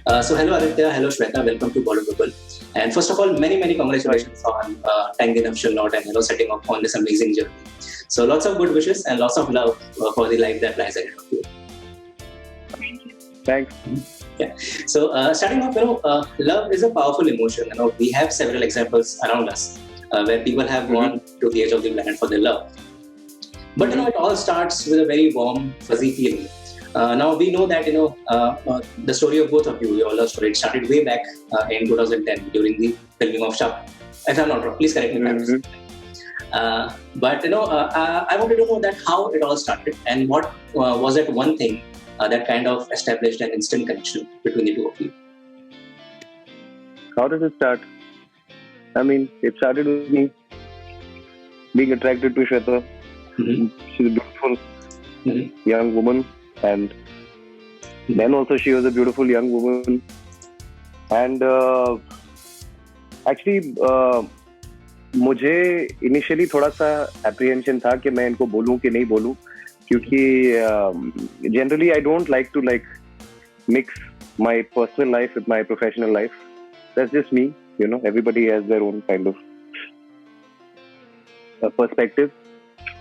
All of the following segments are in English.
So hello Aditya, hello Shweta, welcome to Bollywood. And first of all, many congratulations on tying the nuptial knot and setting off on this amazing journey. So lots of good wishes and lots of love for the life that lies ahead of you. Thank you. Thanks. Yeah. So starting off, love is a powerful emotion. We have several examples around us where people have gone to the edge of the planet for their love. But it all starts with a very warm, fuzzy feeling. Now we know that the story of both of you, your love story, it started way back in 2010 during the filming of Shah. If I'm not wrong, please correct me if I'm wrong. But I wanted to know that how it all started and what was that one thing that kind of established an instant connection between the two of you. How did it start? I mean, it started with me being attracted to Shweta. She's a beautiful young woman, and then also she was a beautiful young woman. And actually, मुझे initially थोड़ा सा apprehension था कि मैं इनको बोलूं कि नहीं बोलूं, क्योंकि generally I don't like to mix my personal life with my professional life. That's just me, everybody has their own kind of perspective.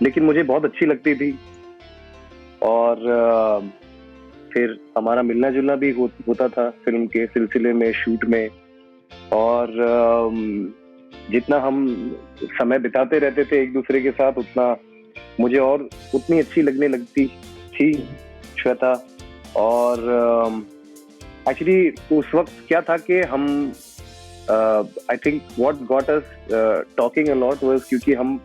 लेकिन मुझे बहुत अच्छी लगती थी और फिर हमारा मिलना जुलना भी होता था फिल्म के सिलसिले में, शूट में, और जितना हम समय बिताते रहते थे एक दूसरे के साथ उतना मुझे और उतनी अच्छी लगने लगती थी श्वेता. और एक्चुअली उस वक्त क्या था कि हम I think what got us talking a lot was क्योंकि हम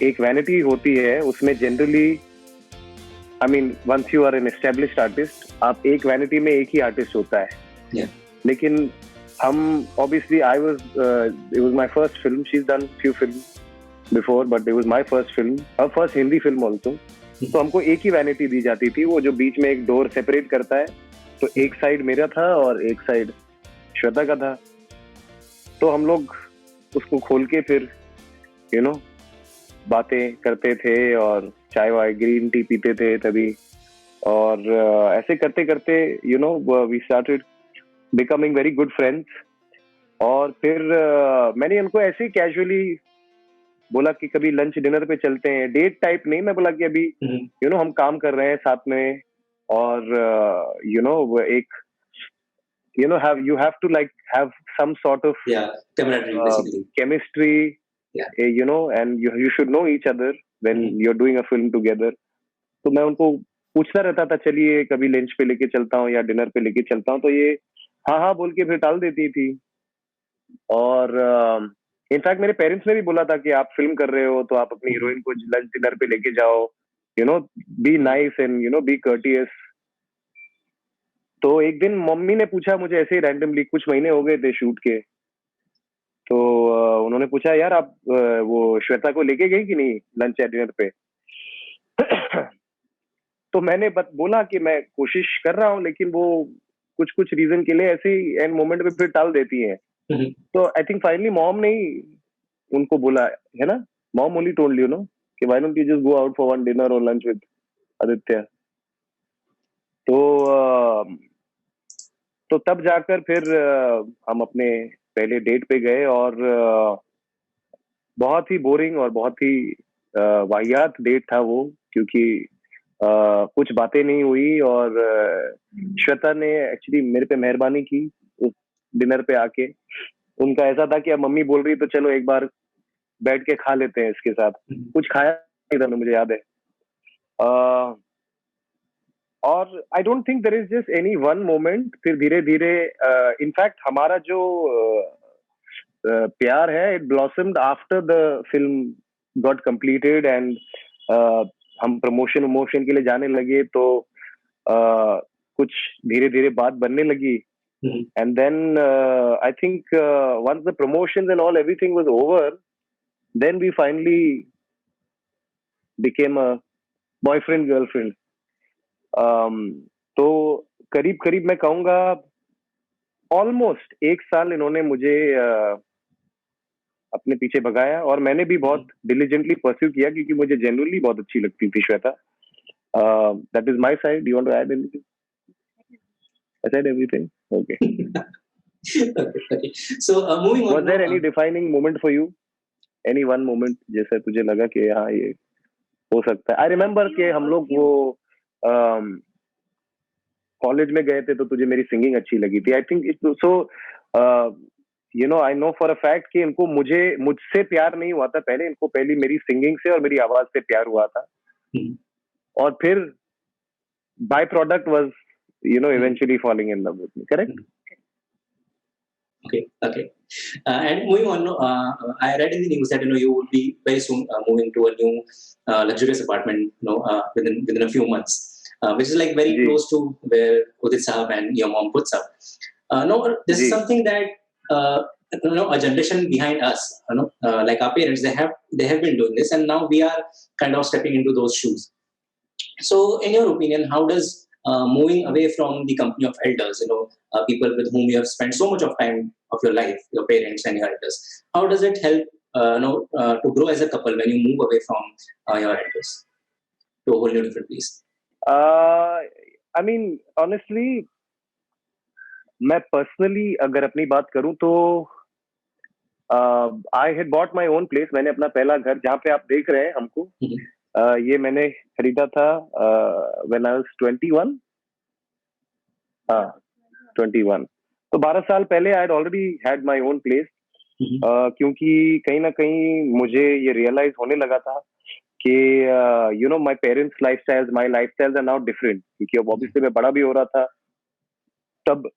एक वैनिटी होती है उसमें generally I mean once you are an established artist आप एक वैनिटी में एक ही आर्टिस्ट होता है. लेकिन हम obviously it was my first film. She's done few films before, but it was my first film, her first Hindi film also. तो हमको एक ही वैनिटी दी जाती थी, वो जो बीच में एक डोर सेपरेट करता है, तो एक साइड मेरा था और एक साइड श्वेता का था. तो हम लोग उसको खोल के फिर बातें करते थे और चाय वाय ग्रीन टी पीते थे तभी, और ऐसे करते करते we started becoming very good friends. और फिर मैंने उनको ऐसे ही कैजुअली बोला कि कभी लंच डिनर पे चलते हैं, डेट टाइप नहीं, मैं बोला कि अभी हम काम कर रहे हैं साथ में और एक you have to have some sort of chemistry, and you should know each other when you're doing a film together. तो मैं उनको पूछता रहता था, चलिए कभी लंच पे लेके चलता हूँ या डिनर पे लेके चलता हूँ, तो ये हाँ बोल के फिर टाल देती थी. और इनफैक्ट मेरे पेरेंट्स ने भी बोला था कि आप फिल्म कर रहे हो तो आप अपनी हीरोइन को लंच डिनर पे लेके जाओ, be nice and be courteous. तो एक दिन मम्मी ने पूछा मुझे ऐसे ही रैंडमली, कुछ महीने हो गए थे शूट के, तो उन्होंने पूछा यार आप वो श्वेता को लेके गई कि नहीं लंच या डिनर पे. तो मैंने बोला कि मैं कोशिश कर रहा हूँ, लेकिन वो कुछ रीजन के लिए ऐसे ही एंड मोमेंट पे फिर टाल देती है. तो आई थिंक फाइनली मॉम ने ही उनको बोला है ना, मॉम ओनली टोल्ड कि why don't you just go out for one dinner और लंच विद आदित्य. तो तब जाकर फिर हम अपने पहले डेट पे गए और बहुत ही बोरिंग और बहुत ही वाहियात डेट था वो, क्योंकि कुछ बातें नहीं हुई. और श्वेता ने एक्चुअली मेरे पे मेहरबानी की उस डिनर पे आके. उनका ऐसा था कि अब मम्मी बोल रही तो चलो एक बार बैठ के खा लेते हैं इसके साथ. कुछ खाया नहीं था, मुझे याद है. और I don't think there is just any one moment. फिर धीरे धीरे इनफैक्ट हमारा जो प्यार है it blossomed after the film got completed and हम प्रमोशन के लिए जाने लगे, तो कुछ धीरे धीरे बात बनने लगी. And then I think once the promotions and all everything was over, then we finally became a boyfriend girlfriend. तो करीब मैं कहूँगा ऑलमोस्ट 1 साल इन्होंने मुझे अपने पीछे भगाया, और मैंने भी बहुत डिलिजेंटली परस्यू किया क्योंकि मुझे जेन्युइनली बहुत अच्छी लगती थी Shweta. That is my side. Do you want to add anything? I said everything. Okay. Okay. So moving on. Was there any defining moment for you? Any one moment जैसे तुझे लगा कि हाँ ये हो सकता है? I remember कि हम लोग वो कॉलेज में गए थे तो तुझे मेरी सिंगिंग अच्छी लगी थी. I think it so you know I know for a fact कि इनको मुझसे प्यार नहीं हुआ था पहले, इनको पहली मेरी सिंगिंग से और मेरी आवाज से प्यार हुआ था. और फिर by product was you know eventually falling in love with me. Correct? Okay. And moving on, I read in the news that you would be very soon moving to a new luxurious apartment, within a few months, which is like very close to where Udit Sahab and your mom puts up. No, this is something that a generation behind us, like our parents, they have been doing this, and now we are kind of stepping into those shoes. So, in your opinion, how does moving away from the company of elders, people with whom you have spent so much of time of your life, your parents and your elders, how does it help, to grow as a couple when you move away from your elders to a whole new different place? I mean, honestly, मैं personally अगर अपनी बात करूं तो I had bought my own place. मैंने अपना पहला घर जहाँ पे आप देख रहे हैं हमको, ये मैंने खरीदा था when I was 21. 21. तो 12 साल पहले I had already had my own place. क्योंकि कहीं ना कहीं मुझे ये realize होने लगा था कि you know my parents' lifestyles, my lifestyles are now different. क्योंकि अब obviously मैं बड़ा भी हो रहा था, तब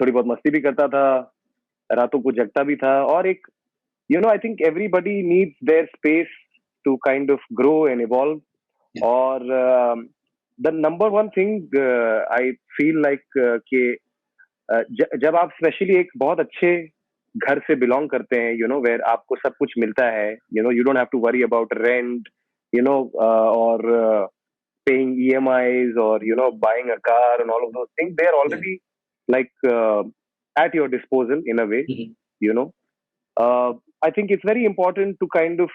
थोड़ी बहुत मस्ती भी करता था, रातों को जगता भी था, और एक you know I think everybody needs their space to kind of grow and evolve. Or the number one thing I feel like कि जब आप स्पेशली एक बहुत अच्छे घर से बिलोंग करते हैं, where आपको सब कुछ मिलता है, you don't have to worry about rent, or paying EMIs, or buying a car and all of those things. They are already like at your disposal in a way. I think it's very important to kind of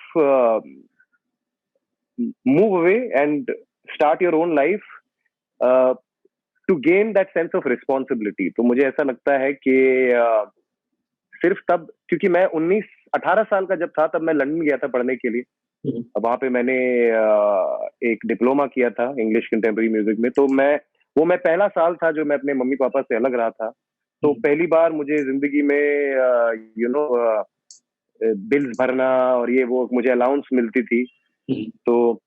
move away and start your own life to gain that sense of responsibility. तो मुझे ऐसा लगता है कि सिर्फ तब, क्योंकि मैं 18 साल का जब था तब मैं लंदन गया था पढ़ने के लिए. वहां पे मैंने एक डिप्लोमा किया था इंग्लिश कंटेम्पररी म्यूजिक में. तो मैं पहला साल था जो मैं अपने मम्मी पापा से अलग रहा था. तो पहली बार मुझे जिंदगी में बिल्स भरना और ये वो मुझे अलाउंस मिलती थी, तो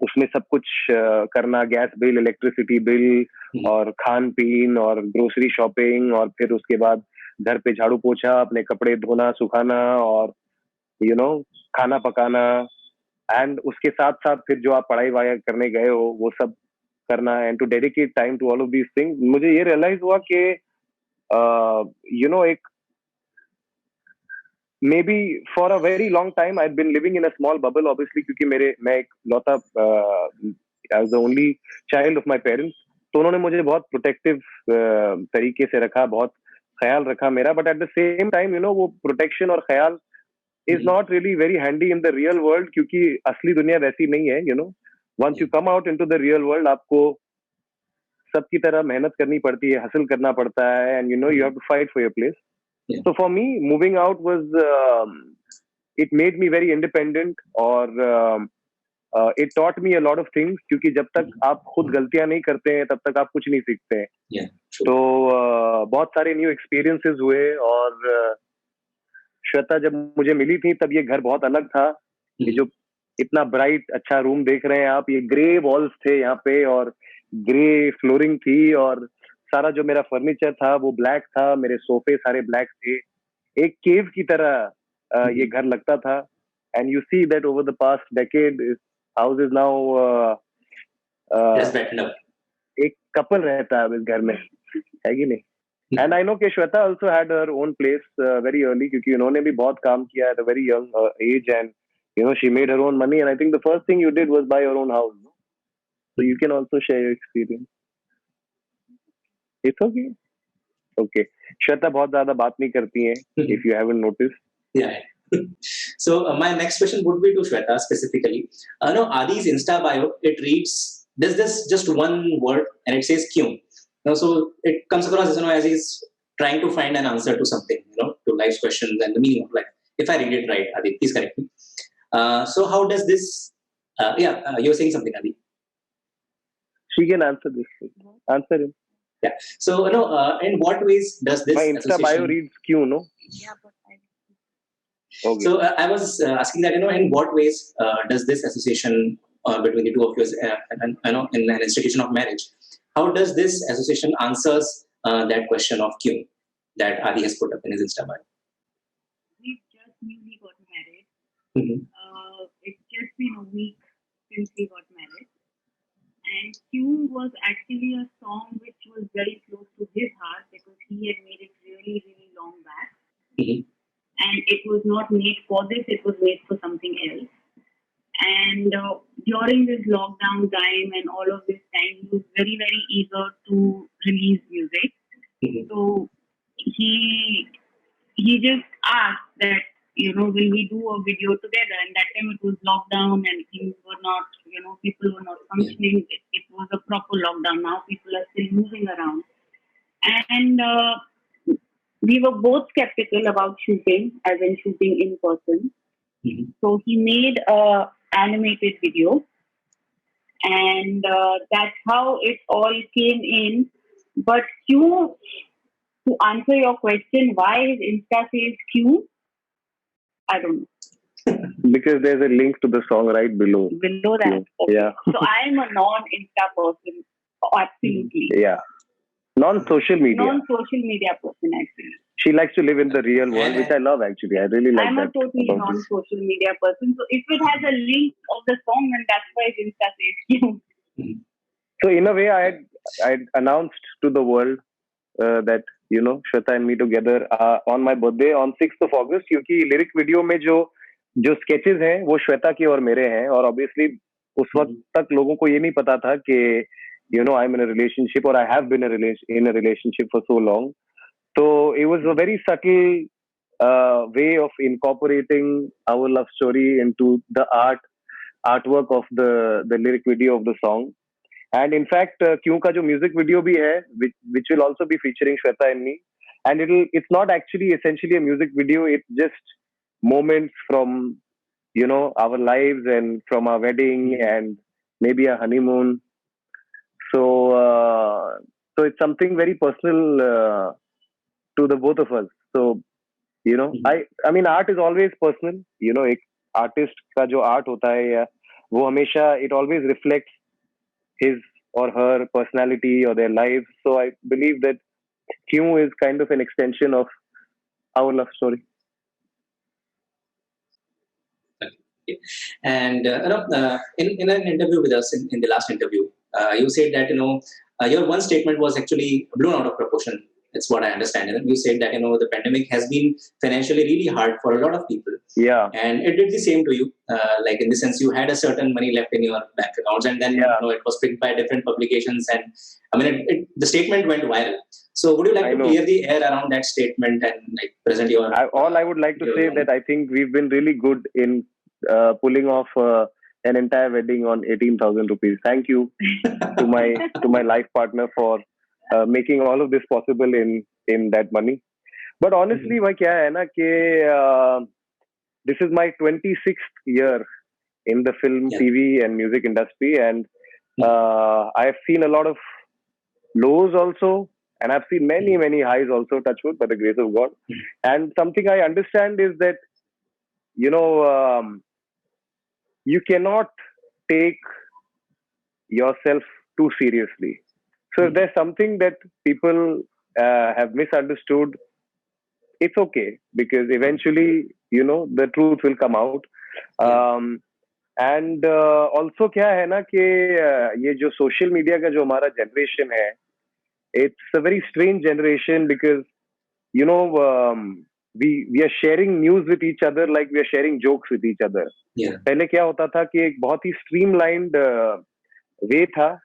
उसमें सब कुछ करना, गैस बिल, इलेक्ट्रिसिटी बिल और खान पीन और ग्रोसरी शॉपिंग, और फिर उसके बाद घर पे झाड़ू पोछा, अपने कपड़े धोना सुखाना, और खाना पकाना, एंड उसके साथ साथ फिर जो आप पढ़ाई वाई करने गए हो वो सब करना, and to dedicate time to all of these things. मुझे ये रियलाइज हुआ कि एक maybe for a very long time I'd been living in a small bubble, obviously, क्योंकि मैं एक लौता I was the only child of my parents. तो उन्होंने मुझे बहुत प्रोटेक्टिव तरीके से रखा, बहुत ख्याल रखा मेरा. But at the same time वो प्रोटेक्शन और ख्याल is not really very handy in the real world, क्योंकि असली दुनिया वैसी नहीं है. Once you come out into the real world, आपको सबकी तरह मेहनत करनी पड़ती है, हासिल करना पड़ता है, and you have to fight for your place. So for me, moving out was it made me very independent, or it taught me a lot of things, क्योंकि जब तक आप खुद गलतियां नहीं करते हैं तब तक आप कुछ नहीं सीखते हैं. तो बहुत सारे न्यू एक्सपीरियंसेस हुए. और श्वेता जब मुझे मिली थी तब ये घर बहुत अलग था. ये जो इतना ब्राइट अच्छा रूम देख रहे हैं आप, ये ग्रे वॉल्स थे यहाँ पे और ग्रे फ्लोरिंग थी, और सारा जो मेरा फर्नीचर था वो ब्लैक था, मेरे सोफे सारे ब्लैक थे. एक केव की तरह ये घर लगता था. And you see that over the past decade house is now एक कपल रहता है इस घर में, है कि नहीं? एंड आई नो कि Shweta also had her own place very early, क्योंकि उन्होंने भी बहुत काम किया at a very young age, and she made her own money, and I think the first thing you did was by your own house. So you can also share your experience. It's okay. Okay. Shweta बहुत ज़्यादा बात नहीं करती हैं, if you haven't noticed. Yeah. So my next question would be to Shweta specifically. No, Adi's Insta bio, it reads, there's this just one word and it says kyun. So it comes across as, as he's trying to find an answer to something, to life's questions and the meaning of life. If I read it right, Adi, please correct me. So how does this? You're saying something, Adi. She can answer this. Answer him. Yeah. So in what ways does this My Insta bio reads Q, no? Yeah, but Okay. So I was asking that, in what ways does this association between the two of you, in an institution of marriage, how does this association answers that question of Q that Adi has put up in his Insta bio? we've just newly got married. Mhm. It's just been a week since we got married. And Q was actually a song which was very close to his heart because he had made it really, really long back. Mhm. And it was not made for this, it was made for something else. And during this lockdown time and all of this time, he was very, very eager to release music. Mhm. So he just asked that, will we do a video together? And that time it was lockdown and things were not, people were not functioning. It was a proper lockdown. Now people are still moving around. And we were both skeptical about shooting, as in shooting in person. Mhm. So he made a animated video. And that's how it all came in. But Q, to answer your question, why his Insta says Q, I don't know. Because there's a link to the song right below. Below that. Okay. Yeah. So I am a non-Insta person. Oh, absolutely. Yeah. Non-social media. Non-social media person, actually. She likes to live in the real world, which I love actually. I really like I'm that. a totally about this. non-social media person. So if it has a link of the song, then that's why his Insta says Q. So in a way, I had announced to the world that Shweta and me together on my birthday on 6th of August, क्योंकि lyric video में जो sketches हैं वो श्वेता के और मेरे हैं, और obviously उस वक्त तक लोगों को ये नहीं पता था कि I'm in a relationship, or I have been in a relationship for so long. So it was a very subtle way of incorporating our love story into the artwork of the lyric video of the song. And in fact, Kyun ka jo music video bhi hai, which will also be featuring Shweta and me. And it's not actually essentially a music video. It's just moments from, our lives and from our wedding and maybe a honeymoon. So it's something very personal to the both of us. So, I mean, art is always personal. एक artist का जो art होता है, या वो हमेशा, it always reflects his or her personality or their lives. So I believe that Q is kind of an extension of our love story. And in an interview with us, in the last interview, you said that your one statement was actually blown out of proportion. That's what I understand. You said that the pandemic has been financially really hard for a lot of people. Yeah. And it did the same to you. Like in the sense, you had a certain money left in your bank accounts, and then it was picked by different publications, and I mean, the statement went viral. So would you like to clear the air around that statement and like present your? All I would like to say that I think we've been really good in pulling off an entire wedding on 18,000 rupees. Thank you to my life partner for making all of this possible in that money. But honestly, वह क्या है ना कि this is my 26th year in the film, TV and music industry, and I have seen a lot of lows also, and I've seen many highs also, touch wood, by the grace of God. And something I understand is that you cannot take yourself too seriously. So if there's something that people have misunderstood, it's okay, because eventually, the truth will come out. And also क्या है ना कि ये जो social media का जो हमारा generation है, it's a very strange generation because, we are sharing news with each other like we are sharing jokes with each other. Yeah. पहले क्या होता था कि एक बहुत ही streamlined way था,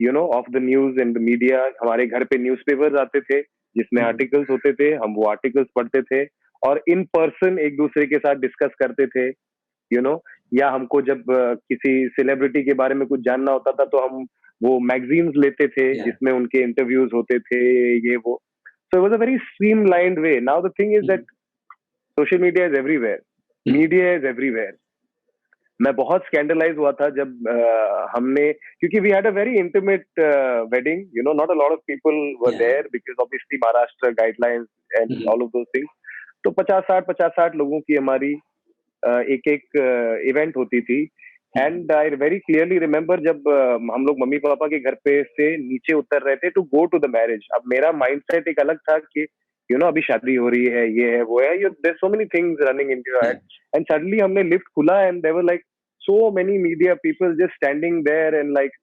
of the news and the media. हमारे घर पे newspapers आते थे जिसमें articles होते थे, हम वो articles पढ़ते थे और in person एक दूसरे के साथ discuss करते थे, या हमको जब किसी celebrity के बारे में कुछ जानना होता था तो हम वो मैगजीन्स लेते थे जिसमें उनके इंटरव्यूज होते थे, ये वो. So it was a very streamlined way. Now the thing is that social media is everywhere. Media is everywhere. मैं बहुत स्कैंडलाइज हुआ था जब हमने, क्योंकि we had a very intimate wedding, you know, not a lot of people were there because obviously Maharashtra guidelines and all of those things. तो 50-60 लोगों की हमारी एक एक इवेंट होती थी. And I very clearly remember जब हम लोग मम्मी पापा के घर पे से नीचे उतर रहे थे to go to the marriage. अब मेरा माइंडसेट एक अलग था कि यू नो अभी शादी हो रही है, ये है वो है, you there so many things running in your head. And suddenly हमने लिफ्ट खुला and there were like so many media people just standing there, and like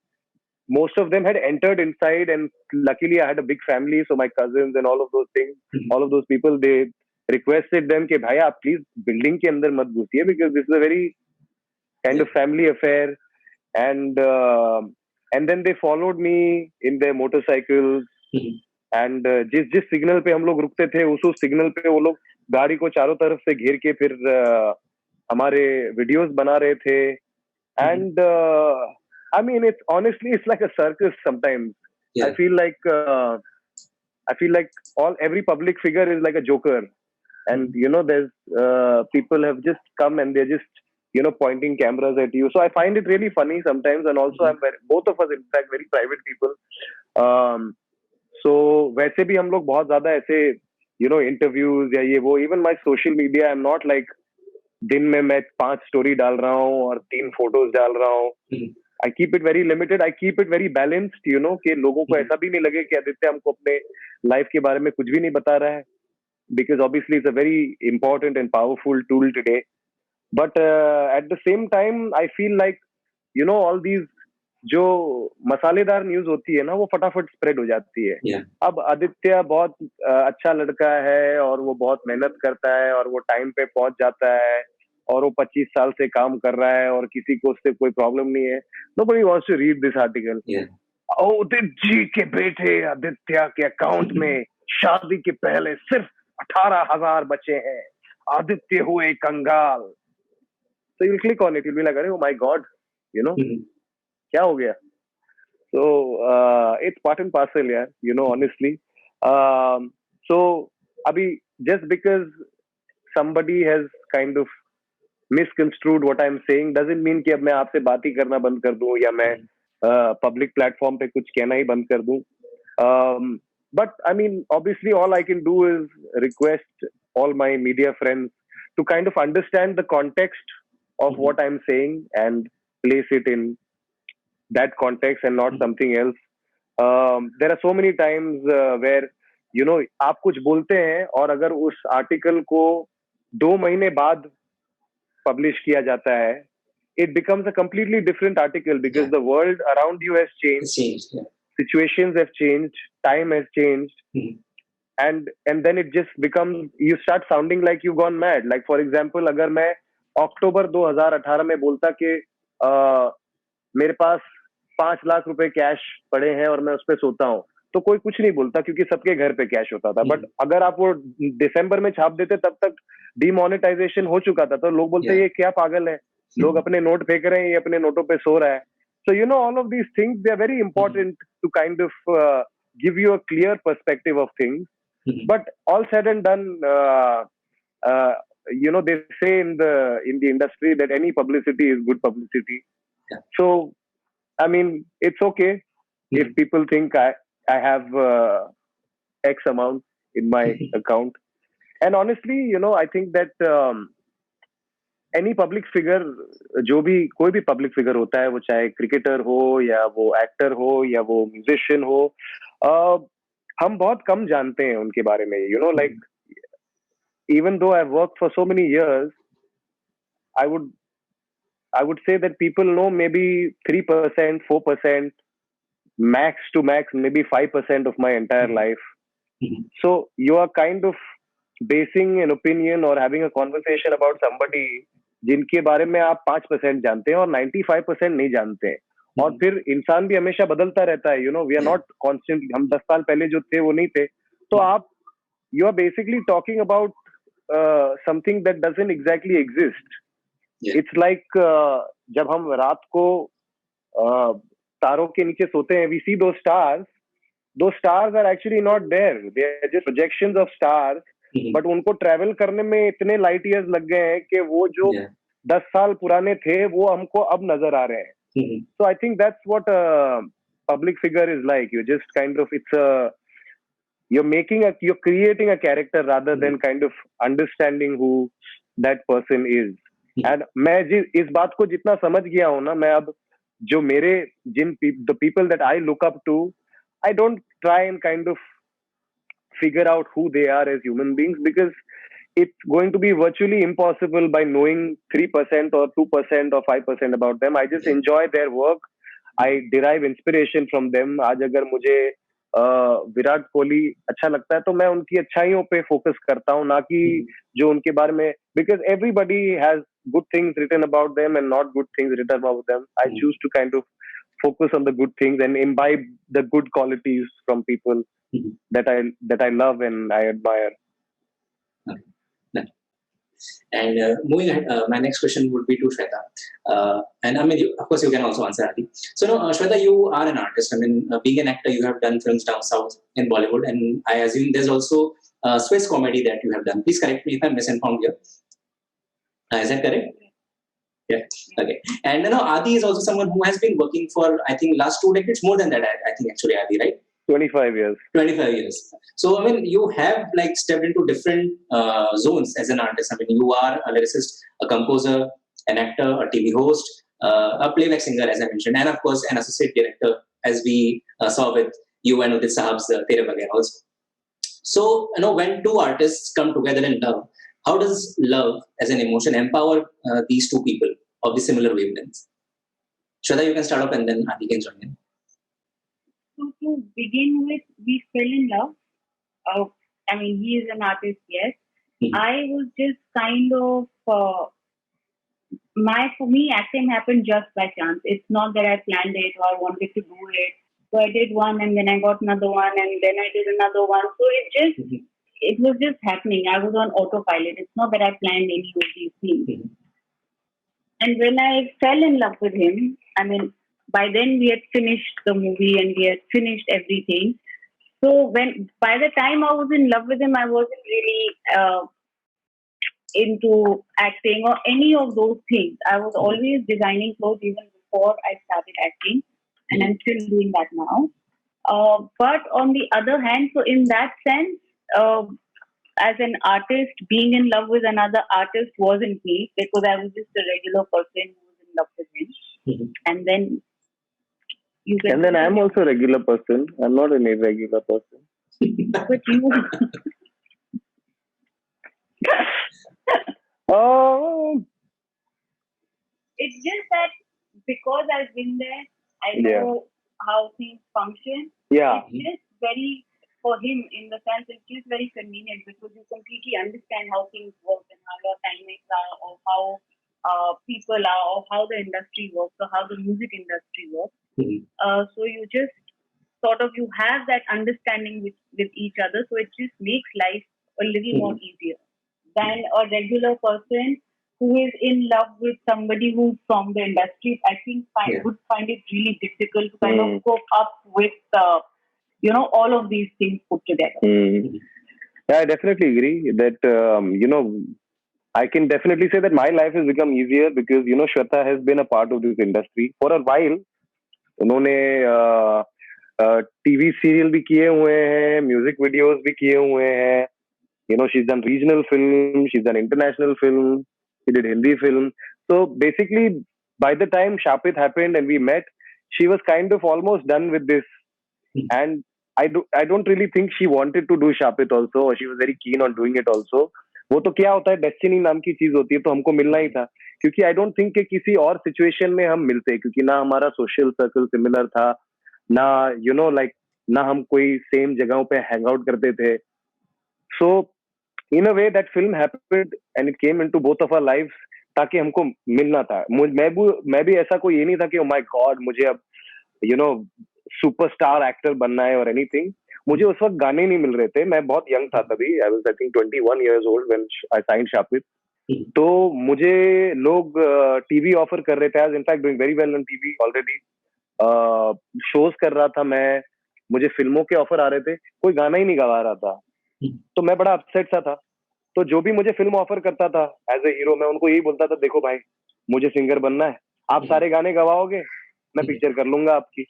most of them had entered inside, and luckily I had a big family, so my cousins and all of those things, all of those people, they requested them कि भाई आप please building के अंदर मत घुसिए because this is a very kind of family affair. And then they followed me in their motorcycles. and जिस signal पे हम लोग रुकते थे उस सिग्नल पे वो लोग गाड़ी को चारों तरफ से घेर के फिर हमारे वीडियोस बना रहे थे. And I mean it's honestly it's like a circus sometimes. I feel like every public figure is like a joker, and you know there's people have just come and they're just you know pointing cameras at you. So I find it really funny sometimes, and also both of us in fact very private people. So वैसे भी हम लोग बहुत ज्यादा ऐसे you know interviews या ये वो, even my social media I'm not like दिन में मैं 5 स्टोरी डाल रहा हूँ और 3 फोटोज डाल रहा हूँ. I keep it very limited, I keep it very balanced, you know, कि लोगों को ऐसा भी नहीं लगे कि आदित्य हमको अपने लाइफ के बारे में कुछ भी नहीं बता रहा है, because obviously it's a very important and powerful tool today. But at the same time I feel like you know all these जो मसालेदार न्यूज होती है ना वो फटाफट स्प्रेड हो जाती है. अब आदित्य बहुत अच्छा लड़का है और वो बहुत मेहनत करता है और वो टाइम पे पहुंच जाता है और वो 25 साल से काम कर रहा है और किसी को उससे कोई प्रॉब्लम नहीं है. Nobody wants to read this article. Udit ji के बेटे आदित्य के अकाउंट में शादी के पहले सिर्फ 18,000 बचे हैं, आदित्य हुए कंगाल. So you'll click on it, you'll be like, oh my God, you know, क्या हो गया? So it's part and parcel, yeah, you know, honestly. So अभी just because somebody has kind of misconstrued what I'm saying doesn't mean कि अब मैं आपसे बात ही करना बंद कर दूं या मैं public platform पे कुछ कहना ही बंद कर दूं. But I mean, obviously, all I can do is request all my media friends to kind of understand the context of what I'm saying and place it in that context and not something else. There are so many times where you know आप कुछ बोलते हैं और अगर उस article को 2 महीने बाद पब्लिश किया जाता है, it becomes a completely different article because the world around you has changed. Situations have changed, time has changed, and then it just becomes, you start sounding like you've gone mad. Like for example, अगर मैं अक्टूबर 2018 में बोलता कि मेरे पास 5 लाख रुपए cash पड़े हैं और मैं उस पर सोता हूँ, तो कोई कुछ नहीं बोलता क्योंकि सबके घर पे कैश होता था. बट अगर आप वो दिसंबर में छाप देते तब तक डिमोनेटाइजेशन हो चुका था, तो लोग बोलते ये क्या पागल है, लोग अपने नोट फेंक रहे हैं, ये अपने नोटों पे सो रहा है. So you know all of these things, they are very important to kind of give you a clear perspective of things. But all said and done, you know, they say in the industry that any publicity is good publicity. So I mean, it's okay if people think I have X amount in my account. And honestly, you know, I think that any public figure, जो भी कोई भी public figure होता है, वो चाहे cricketer हो या वो actor हो या वो musician हो, हम बहुत कम जानते हैं उनके बारे में. You know, like even though I've worked for so many years, I would say that people know maybe 3%, 4%, max to max, maybe 5% of my entire life. So you are kind of basing an opinion or having a conversation about somebody जिनके बारे में आप 5% जानते हैं और 95% नहीं जानते हैं. और फिर इंसान भी हमेशा बदलता रहता है. You know, we are not constant. हम 10 साल पहले जो थे वो नहीं थे. तो आप, you are basically talking about something that doesn't exactly exist. It's like जब हम रात को तारों के नीचे सोते हैं, we see those stars are actually not there, they are just projections of stars, but उनको ट्रैवल करने में इतने लाइट ईयर्स लग गए हैं कि वो जो 10 साल पुराने थे वो हमको अब नजर आ रहे हैं. So I think that's what a public figure is like. You're just kind of, you're creating a character rather than kind of understanding who that person is. And मैं इस बात को जितना समझ गया हूँ ना, मैं अब जो मेरे the people that I look up to, I don't try and kind of figure out who they are as human beings, because it's going to be virtually impossible by knowing 3% or 2% or 5% about them. I just enjoy their work. I derive inspiration from them. आज अगर मुझे विराट कोहली अच्छा लगता है तो मैं उनकी अच्छाइयों पे फोकस करता हूँ, ना कि जो उनके बारे में, because everybody has good things written about them and not good things written about them. I choose to kind of focus on the good things and imbibe the good qualities from people that I love and I admire. And moving ahead, my next question would be to Shweta. And I mean, of course, you can also answer, Adi. So, no, Shweta, you are an artist. I mean, being an actor, you have done films down south in Bollywood, and I assume there's also Swiss comedy that you have done. Please correct me if I'm misinformed here. Is that correct? Yeah. Okay. And Adi is also someone who has been working for, I think, last 2 decades, more than that, I think, actually, Adi, right? 25 years. 25 years. So, I mean, you have like stepped into different zones as an artist. I mean, you are a lyricist, a composer, an actor, a TV host, a playback singer, as I mentioned, and of course, an associate director, as we saw with you and Udit Sahab's Tere Baghain also. So, when two artists come together in love, how does love as an emotion empower these two people of the similar wavelengths? Shweta, you can start up and then Adi can join in. So to begin with, we fell in love. I mean, he is an artist, yes. I was just kind of, for me, acting happened just by chance. It's not that I planned it or I wanted to do it. So I did one and then I got another one and then I did another one. So it was just happening. I was on autopilot. It's not that I planned any of these things. And when I fell in love with him, I mean, by then we had finished the movie and we had finished everything. So by the time I was in love with him, I wasn't really into acting or any of those things. I was always designing clothes even before I started acting, and I'm still doing that now. But on the other hand, so in that sense, as an artist, being in love with another artist wasn't me, because I was just a regular person who was in love with him. And then and then I'm also a regular person. I'm not an irregular person. But you... It's just that because I've been there, I know how things function. Yeah. It's just very, for him, in the sense, it's just very convenient because you completely understand how things work and how your timings are, or how people are, or how the industry works, or how the music industry works. So you just sort of, you have that understanding with each other, so it just makes life a little more easier than a regular person who is in love with somebody who's from the industry. I think would find it really difficult to kind of cope up with all of these things put together. Yeah, I definitely agree that I can definitely say that my life has become easier because Shweta has been a part of this industry for a while. उन्होंने TV serial भी किए हुए हैं, music videos भी किए हुए हैं. She's done regional film, she's done international film, she did Hindi film. So basically, by the time Shapit happened and we met, she was kind of almost done with this. And I don't really think she wanted to do Shapit also, or she was very keen on doing it also. वो तो क्या होता है, destiny नाम की चीज होती है, तो हमको मिलना ही था. क्योंकि आई डोंट थिंक कि किसी और सिचुएशन में हम मिलते, क्योंकि ना हमारा सोशल सर्कल सिमिलर था, ना ना हम कोई सेम जगहों पे हैंग आउट करते थे. So in a way that film happened and it came into both of our lives, ताकि हमको मिलना था. मैं भी ऐसा कोई ये नहीं था कि ओ माय गॉड मुझे अब सुपरस्टार एक्टर बनना है और एनीथिंग. मुझे उस वक्त गाने नहीं मिल रहे थे, मैं बहुत यंग था तभी. I was I think 21 years old when I signed Shapit. तो मुझे लोग टीवी ऑफर कर रहे थे. I was in fact doing very well on TV already. Shows कर रहा था मैं, मुझे फिल्मों के ऑफर आ रहे थे, कोई गाना ही नहीं गा रहा था, तो मैं बड़ा अपसेट सा था। तो जो भी मुझे फिल्म ऑफर करता था एज ए हीरो, मैं उनको यही बोलता था, देखो भाई मुझे सिंगर बनना है, आप सारे गाने गवाओगे, मैं पिक्चर कर लूंगा आपकी।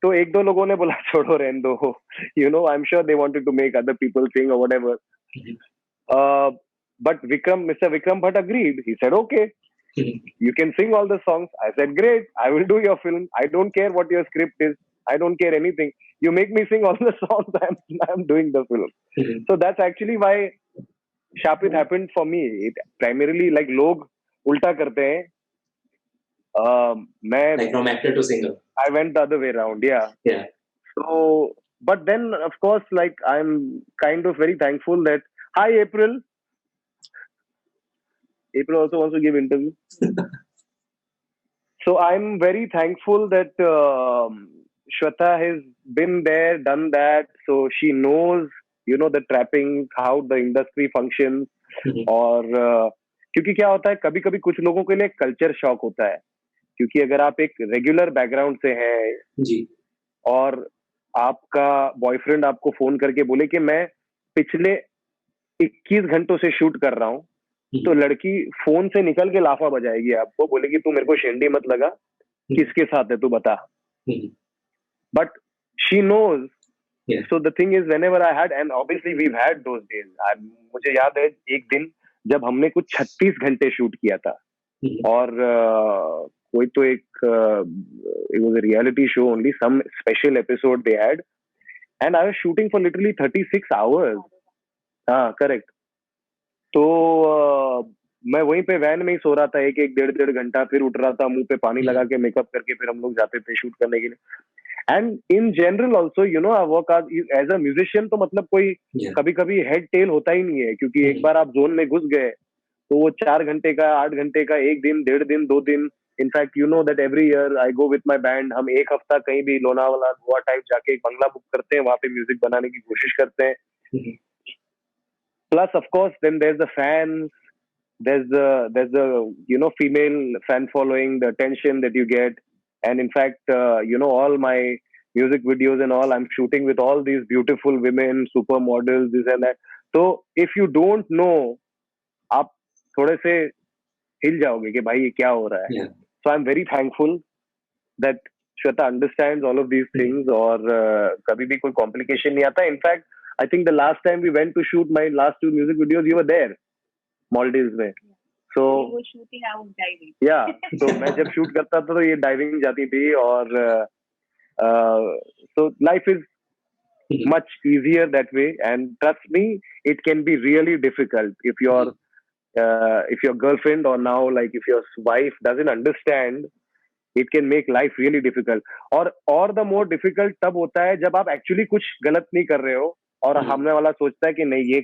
तो एक दो लोगों ने बोला छोड़ो रहने दो, you know, I am sure they wanted to make other people sing और whatever, but Mister Vikram Bhatt agreed. He said, okay, you can sing all the songs. I said, great, I will do your film. I don't care what your script is. I don't care anything. You make me sing all the songs, I'm doing the film. So that's actually why Shapit happened for me. It primarily, like, लोग उल्टा करते हैं, मैं Like from actor to singer. I went the other way around, yeah. Yeah. So, but then of course, like, I'm kind of very thankful that, hi April also wants to give interview. So I'm very thankful that Shweta has been there, done that, so she knows, you know, the trapping, how the industry functions. और क्योंकि क्या होता है, कभी कभी कुछ लोगों के लिए कल्चर शॉक होता है, क्योंकि अगर आप एक रेगुलर बैकग्राउंड से हैं जी, और आपका बॉयफ्रेंड आपको फोन करके बोले कि मैं पिछले 21 घंटों से शूट कर रहा हूँ, तो लड़की फोन से निकल के लाफा बजाएगी आपको, बोलेगी तू मेरे को शेंडी मत लगा, किसके साथ है तू बता. But she knows. So the thing is, whenever I had, and obviously we've had those days. मुझे याद है एक दिन जब हमने कुछ 36 घंटे शूट किया था, और कोई तो एक it was a reality show only, some special episode they had, and I was shooting for literally 36 hours. हाँ, correct. तो मैं वहीं पे वैन में ही सो रहा था एक डेढ़ घंटा, फिर उठ रहा था, मुंह पे पानी लगा के मेकअप करके फिर हम लोग जाते थे शूट करने के लिए. And in general also, you know, I work as a musician, तो मतलब कोई कभी कभी हेड टेल होता ही नहीं है, क्योंकि एक बार आप जोन में घुस गए तो वो 4 घंटे का, 8 घंटे का, एक दिन, 1.5 दिन, 2 दिन. In fact you know that every year I go with my band, हम एक हफ्ता कहीं भी लोनावाला, गोवा टाइप जाके एक बंगला बुक करते हैं, वहां पे म्यूजिक बनाने की कोशिश करते हैं. Plus, of course, then there's the fans, there's the you know, female fan following, the attention that you get, and in fact, you know, all my music videos and all, I'm shooting with all these beautiful women, supermodels, this and that. So if you don't know, आप थोड़े से हिल जाओगे कि भाई ये क्या हो रहा है. So I'm very thankful that Shweta understands all of these things, और कभी भी कोई complication नहीं आता. In fact, I think the last time we went to shoot my last 2 music videos, you were there, Maldives में. So you were shooting, I was diving. Yeah, so मैं जब shoot करता था तो ये diving जाती थी, और so life is much easier that way, and trust me, it can be really difficult if your girlfriend, or now like if your wife doesn't understand, it can make life really difficult. और the more difficult तब होता है जब आप actually कुछ गलत नहीं कर रहे हो, और हमने वाला सोचता है कि नहीं ये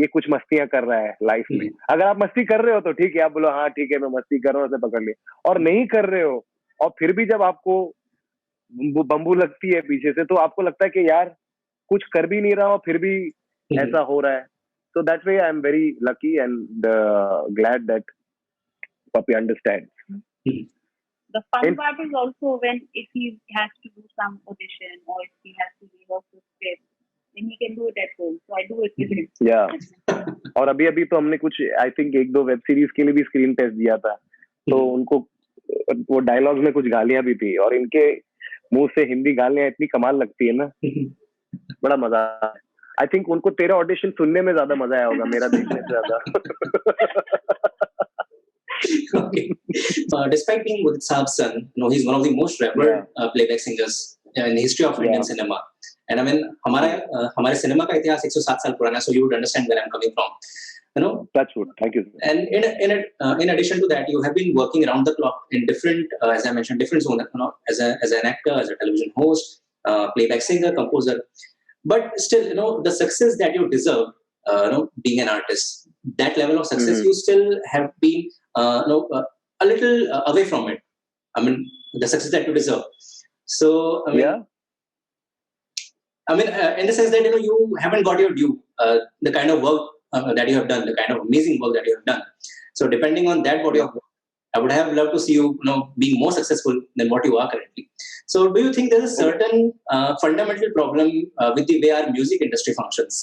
कुछ मस्तियां कर रहा है लाइफ में. अगर आप मस्ती कर रहे हो तो ठीक है, आप बोलो हाँ ठीक है मैं मस्ती कर रहा हूँ, ऐसे पकड़ लिया. और नहीं कर रहे हो, और फिर भी जब आपको बम्बू लगती है पीछे से, तो आपको लगता है कि यार कुछ कर भी नहीं रहा हूँ, फिर भी ऐसा हो रहा है. So that way I am very lucky and glad that Puppy understands. The fun part is also when if he has to do some audition, or if he has to rehearse the script, then he can do it at home. So I do it with him. Yeah. और अभी तो हमने कुछ, I think 1-2 web series के लिए भी screen test दिया था, तो उनको वो डायलॉग्स में कुछ गालियां भी थी, और इनके मुंह से हिंदी गालियां इतनी कमाल लगती है ना, बड़ा मजा. आई थिंक उनको तेरा ऑडिशन सुनने में ज्यादा मजा आया होगा मेरा देखने से ज्यादा. Okay. Despite being Udit Saab's son, you know, he's one of the most revered playback singers in the history of Indian cinema. And I mean, हमारे सिनेमा का इतिहास 107 साल पुराना है, so you would understand where I'm coming from. You know. That's good. Thank you. And in addition to that, you have been working around the clock in different, as I mentioned, different zones. You know, as an actor, as a television host, playback singer, composer. But still, you know, the success that you deserve, you know, being an artist, that level of success, you still have been, you know, a little away from it. I mean, the success that you deserve. So, I mean, in the sense that, you know, you haven't got your due, the kind of work that you have done, the kind of amazing work that you have done. So, depending on that body of work, I would have loved to see you, being more successful than what you are currently. So, do you think there's a certain fundamental problem with the way our music industry functions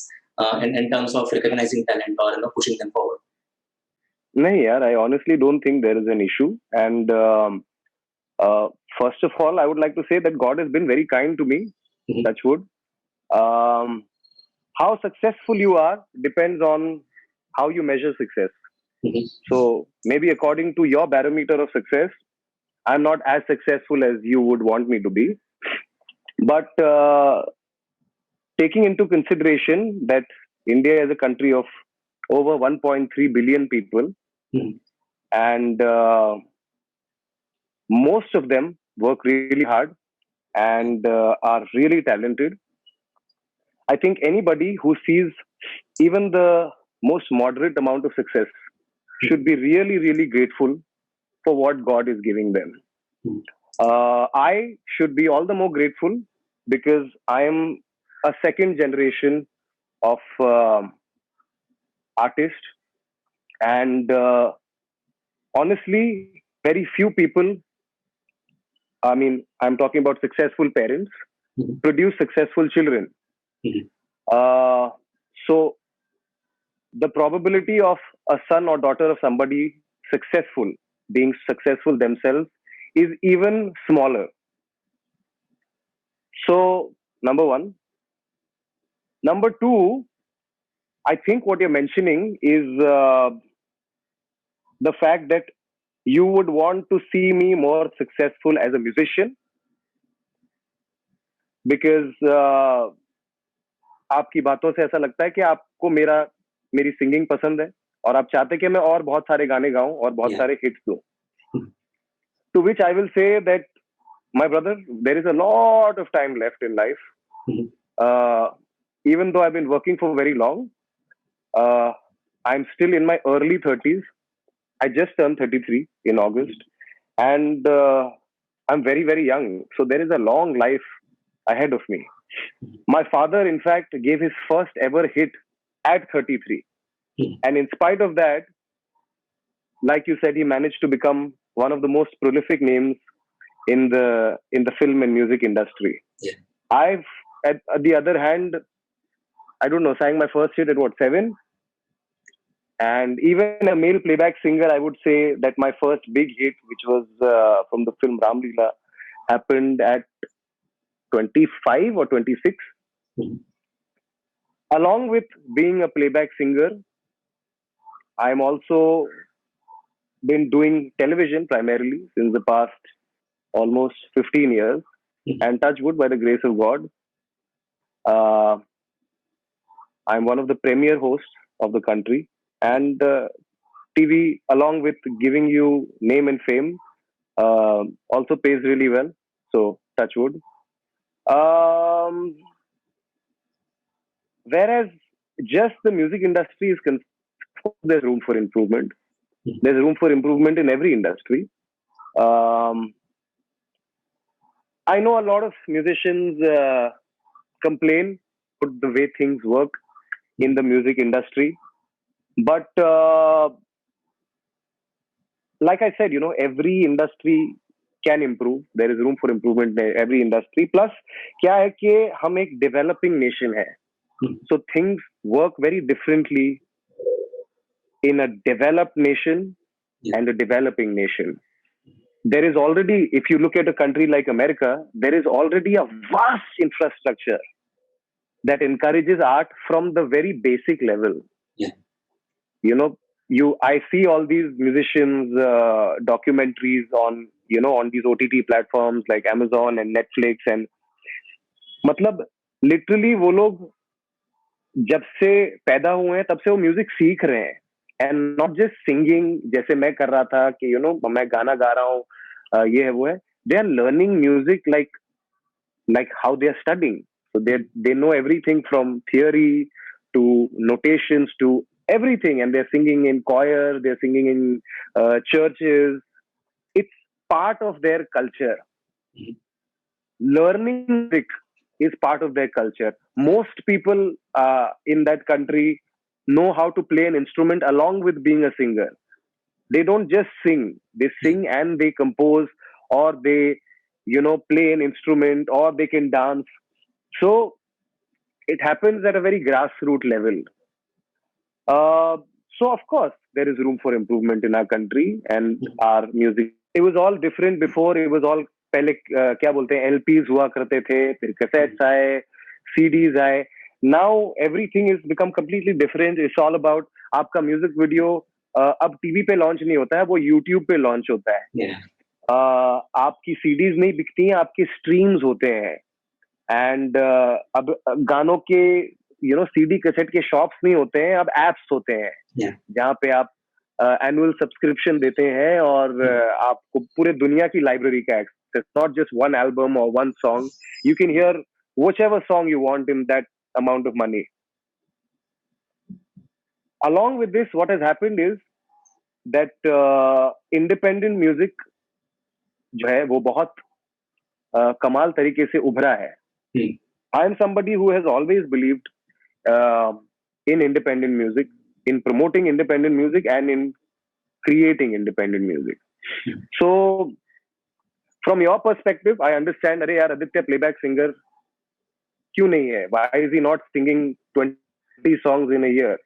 in terms of recognizing talent or pushing them forward? नहीं यार, I honestly don't think there is an issue. And first of all, I would like to say that God has been very kind to me. Mhm. Touch wood. How successful you are depends on how you measure success. Mhm. So maybe according to your barometer of success, I'm not as successful as you would want me to be. But taking into consideration that India is a country of over 1.3 billion people, Mhm. and most of them work really hard and are really talented. I think anybody who sees even the most moderate amount of success should be really, really grateful for what God is giving them. Mhm. I should be all the more grateful because I am a second generation of artist, and honestly, very few people, I mean, I'm talking about successful parents, Mhm. produce successful children. Mhm. Uh, so the probability of a son or daughter of somebody successful being successful themselves is even smaller. So, number one. Number two, I think what you're mentioning is the fact that you would want to see me more successful as a musician because आपकी बातों से ऐसा लगता है कि आपको मेरी singing पसंद है और आप चाहते हैं कि मैं और बहुत सारे गाने गाऊं और बहुत Yeah. सारे हिट्स दूं. To which I will say that, my brother, there is a lot of time left in life. Mhm. Even though I've been working for very long, I'm still in my early 30s. I just turned 33 in August, and I'm very, very young. So there is a long life ahead of me. My father, in fact, gave his first ever hit at 33. Mhm. And in spite of that, like you said, he managed to become one of the most prolific names in the film and music industry. Yeah. I've, at the other hand, I don't know, sang my first hit at what, 7? And even a male playback singer, I would say that my first big hit, which was from the film Ram Leela, happened at 25 or 26. Mhm. Along with being a playback singer, I'm also been doing television primarily since the past almost 15 years. Mhm. And touch wood, by the grace of God, uh, I'm one of the premier hosts of the country. And TV, along with giving you name and fame, also pays really well. So, touch wood. Um, Whereas just the music industry is concerned, there's room for improvement. Mhm. There's room for improvement in every industry. Um, I know a lot of musicians complain about the way things work in the music industry. But like I said, every industry can improve. There is room for improvement in every industry. Plus, क्या है कि हम एक developing nation है. Mhm. So things work very differently in a developed nation Yeah. and a developing nation. There is already, if you look at a country like America, there is already a vast infrastructure that encourages art from the very basic level. Yeah. I see all these musicians documentaries on on these OTT platforms like Amazon and Netflix, and मतलब literally वो लोग जब से पैदा हुए हैं तब से वो म्यूजिक सीख रहे हैं, एंड नॉट जस्ट सिंगिंग जैसे मैं कर रहा था कि मैं गाना गा रहा हूँ, ये है वो है. They are learning music like how they are studying. So they know everything from theory to notations to everything, and they're singing in choir, they're singing in churches. It's part of their culture. Mhm. Learning music is part of their culture. Most people in that country know how to play an instrument along with being a singer. they don't just sing. They sing and they compose, or they, play an instrument, or they can dance. So it happens at a very grassroots level. Uh, so of course there is room for improvement in our country and our music. It was all different before. It was all पहले क्या बोलते हैं LPs हुआ करते थे, फिर cassettes आए, CDs आए. Now everything is become completely different. It's all about आपका म्यूजिक वीडियो अब टीवी पे लॉन्च नहीं होता है, वो यूट्यूब पे लॉन्च होता है. Yeah. आपकी सीडीज नहीं बिकती हैं, आपके स्ट्रीम्स होते हैं. एंड अब गानों के सीडी कैसेट के शॉप्स नहीं होते हैं, अब एप्स होते हैं. Yeah. जहाँ पे आप एनुअल सब्सक्रिप्शन देते हैं और आपको पूरे दुनिया की लाइब्रेरी का access, not just one album और one song. You can hear whichever song you want in that amount of money. Along with this, what has happened is that independent music जो है वो बहुत कमाल तरीके से उभरा है. I am somebody who has always believed in independent music, in promoting independent music and in creating independent music. So from your perspective, I understand, अरे यार आदित्य playback singer क्यों नहीं है? Why is he not singing 20 songs in a year?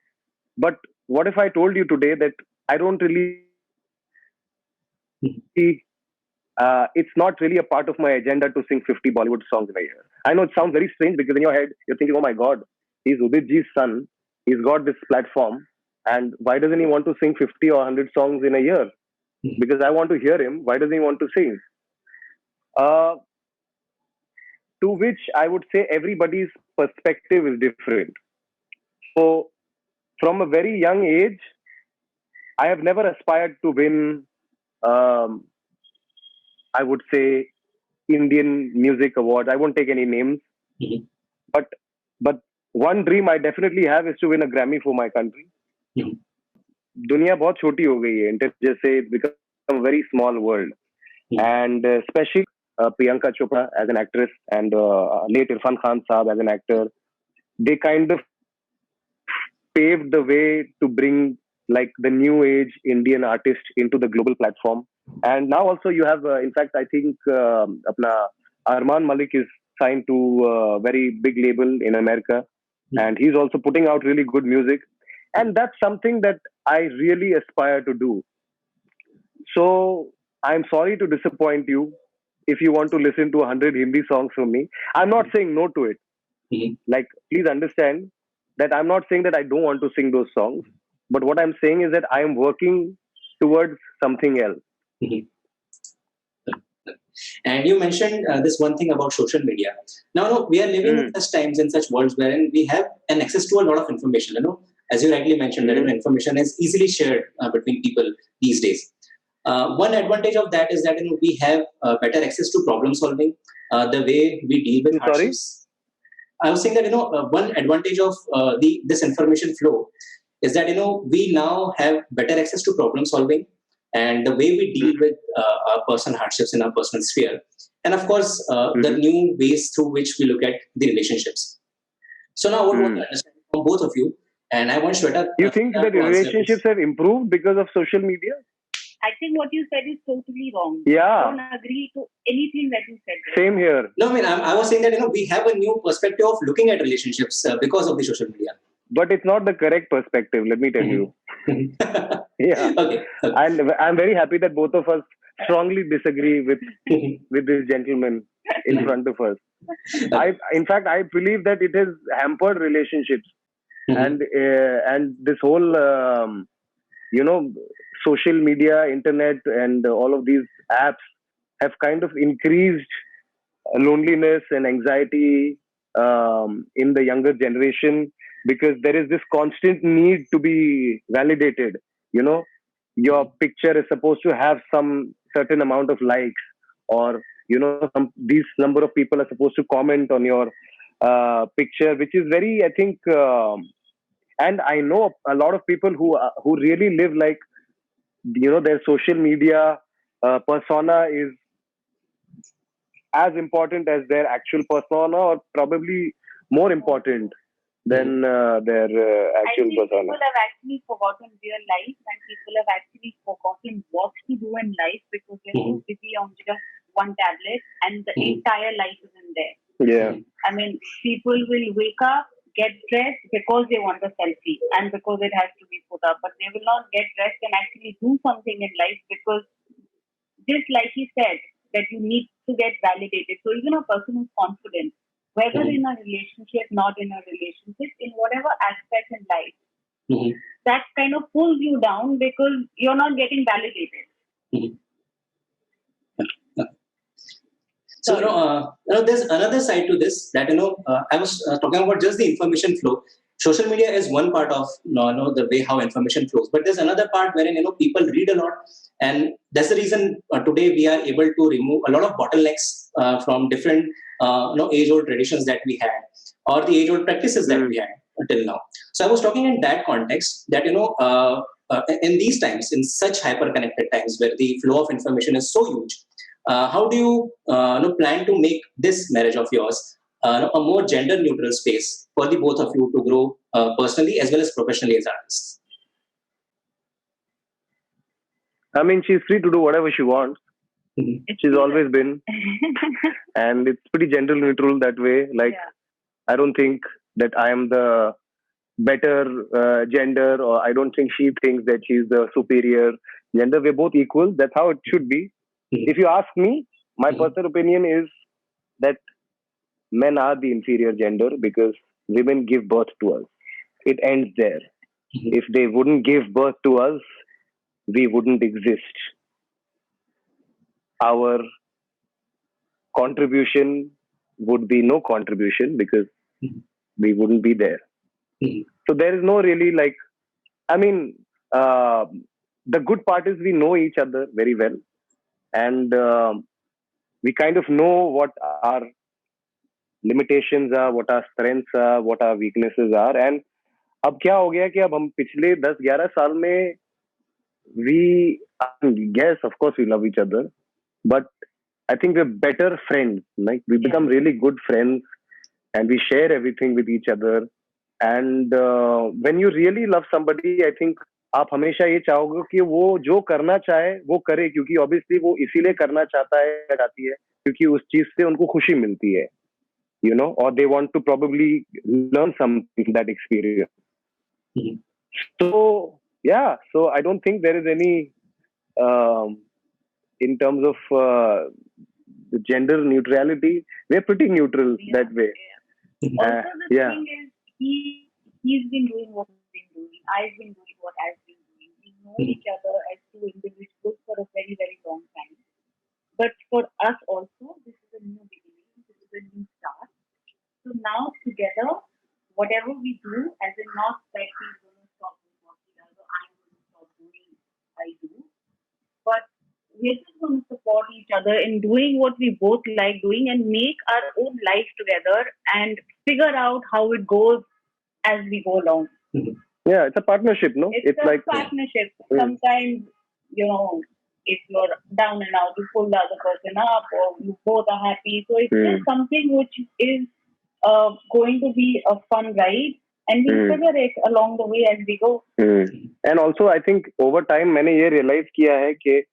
But what if I told you today that I don't really, it's not really a part of my agenda to sing 50 Bollywood songs in a year. I know it sounds very strange because in your head you're thinking, oh my God, he's Udit Ji's son, he's got this platform, and why doesn't he want to sing 50 or 100 songs in a year? Because I want to hear him. Why doesn't he want to sing? To which I would say everybody's perspective is different. So from a very young age, I have never aspired to win, I would say, Indian Music Award. I won't take any names. But one dream I definitely have is to win a Grammy for my country. दुनिया बहुत छोटी हो गई है. जैसे it's become a very small world. And especially Priyanka Chopra as an actress and late Irfan Khan Saab as an actor, they kind of paved the way to bring like the new age Indian artist into the global platform. And now also you have, in fact, I think apna Arman Malik is signed to a very big label in America, and he's also putting out really good music. And that's something that I really aspire to do. So I'm sorry to disappoint you. If you want to listen to 100 Hindi songs from me, I'm not saying no to it. Like, please understand that I'm not saying that I don't want to sing those songs. But what I'm saying is that I am working towards something else. And you mentioned this one thing about social media. Now, we are living in such times, in such worlds wherein we have an access to a lot of information. As you rightly mentioned, that information is easily shared between people these days. One advantage of that is that we have better access to problem solving, the way we deal with hardships. I was saying that one advantage of this information flow is that we now have better access to problem solving and the way we deal with our personal hardships in our personal sphere, and of course the new ways through which we look at the relationships. So now I want to understand from both of you, and I want Shweta. You think that relationships have improved because of social media? I think what you said is totally wrong. Yeah. I don't agree to anything that you said. Same here. No, I mean, I was saying that we have a new perspective of looking at relationships because of the social media. But it's not the correct perspective, let me tell you. Yeah. Okay. And I'm very happy that both of us strongly disagree with this gentleman in front of us. In fact, I believe that it has hampered relationships, and this whole social media, internet, and all of these apps have kind of increased loneliness and anxiety in the younger generation, because there is this constant need to be validated. Your picture is supposed to have some certain amount of likes, or these number of people are supposed to comment on your picture, which is very, I think, and I know a lot of people who really live like, their social media persona is as important as their actual persona, or probably more important than their actual persona. People have actually forgotten real life, and people have actually forgotten forgotten what to do in life because we're so busy on just one tablet and the entire life is in there. Yeah. I mean, people will wake up, get dressed because they want a selfie and because it has to be put up, but they will not get dressed and actually do something in life because just like he said, that you need to get validated. So even a person who's confident, whether in a relationship, not in a relationship, in whatever aspect in life, that kind of pulls you down because you're not getting validated. So there's another side to this that I was talking about just the information flow. Social media is one part of the way how information flows, but there's another part wherein people read a lot, and that's the reason today we are able to remove a lot of bottlenecks from different age-old traditions that we had or the age-old practices that we had until now. So I was talking in that context that in these times, in such hyper-connected times where the flow of information is so huge. How do you plan to make this marriage of yours a more gender-neutral space for the both of you to grow personally as well as professionally as artists? I mean, she's free to do whatever she wants. She's always been, and it's pretty gender-neutral that way. Like, I don't think that I am the better gender, or I don't think she thinks that she's the superior gender. We're both equal. That's how it should be. If you ask me, my personal opinion is that men are the inferior gender because women give birth to us. It ends there. If they wouldn't give birth to us, we wouldn't exist. Our contribution would be no contribution because we wouldn't be there. So there is no really the good part is we know each other very well. And we kind of know what our limitations are, what our strengths are, what our weaknesses are. And अब क्या हो गया कि अब हम पिछले 10-11 साल में yes, of course we love each other, but I think we're better friends. Like we become really good friends and we share everything with each other. And when you really love somebody, I think आप हमेशा ये चाहोगे कि वो जो करना चाहे वो करे, क्योंकि ऑब्वियसली वो इसीलिए करना चाहता है या चाहती है क्योंकि उस चीज से उनको खुशी मिलती है, or they want to probably learn something from that experience. So I don't think there is any in terms of the gender neutrality, we're pretty neutral that way. Also the thing is, he's been doing what he's been doing. I've been doing what I've been doing. We know each other as two individuals for a very, very long time. But for us also, this is a new beginning. This is a new start. So now together, whatever we do, as in not that he's going to stop doing what he does or I'm going to stop doing what I do, but we're just going to support each other in doing what we both like doing and make our own life together and figure out how it goes as we go along. Yeah, it's a partnership, no? It's a partnership. Sometimes, if you're down and out, you pull the other person up or you both are happy. So it's just something which is going to be a fun ride and we'll figure it along the way as we go. And also, I think over time, मैंने ये realize किया है कि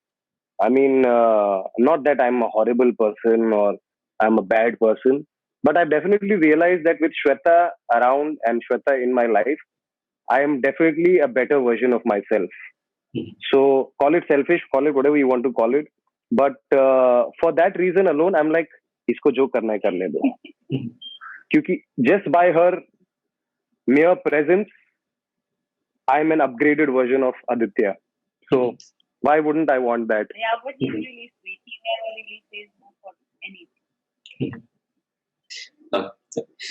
not that I'm a horrible person or I'm a bad person, but I definitely realized that with Shweta around and Shweta in my life, I am definitely a better version of myself. So call it selfish, call it whatever you want to call it. But for that reason alone, I'm like, इसको जो करना है करने दो. क्योंकि just by her mere presence, I'm an upgraded version of Aditya. So why wouldn't I want that? Yeah, but he's really sweet. He never really says no for anything.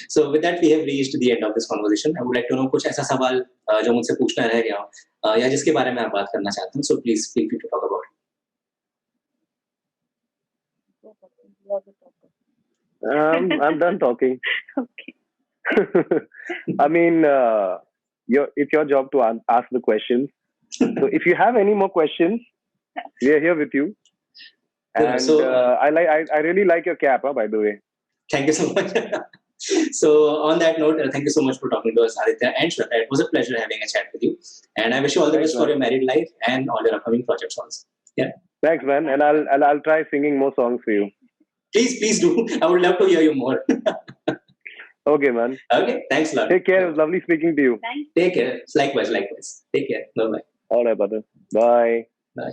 So with that, we have reached the end of this conversation. I would like to know कुछ ऐसा सवाल जो मुझसे पूछना रह गया हो या जिसके बारे में आप बात करना चाहते हैं. So please feel free to talk about it. I'm done talking. Okay. It's your job to ask the questions. So if you have any more questions, we are here with you. And I really like your cap, by the way. Thank you so much. So on that note, thank you so much for talking to us, Aditya and Shweta. It was a pleasure having a chat with you. And I wish you all the Thanks, best for man. your married life and all your upcoming projects also. Yeah. Thanks, man. And I'll try singing more songs for you. Please do. I would love to hear you more. Okay, man. Okay. Thanks a lot. Take care. It was lovely speaking to you. Thanks. Take care. Likewise. Take care. Bye-bye. All right, brother. Bye. Bye.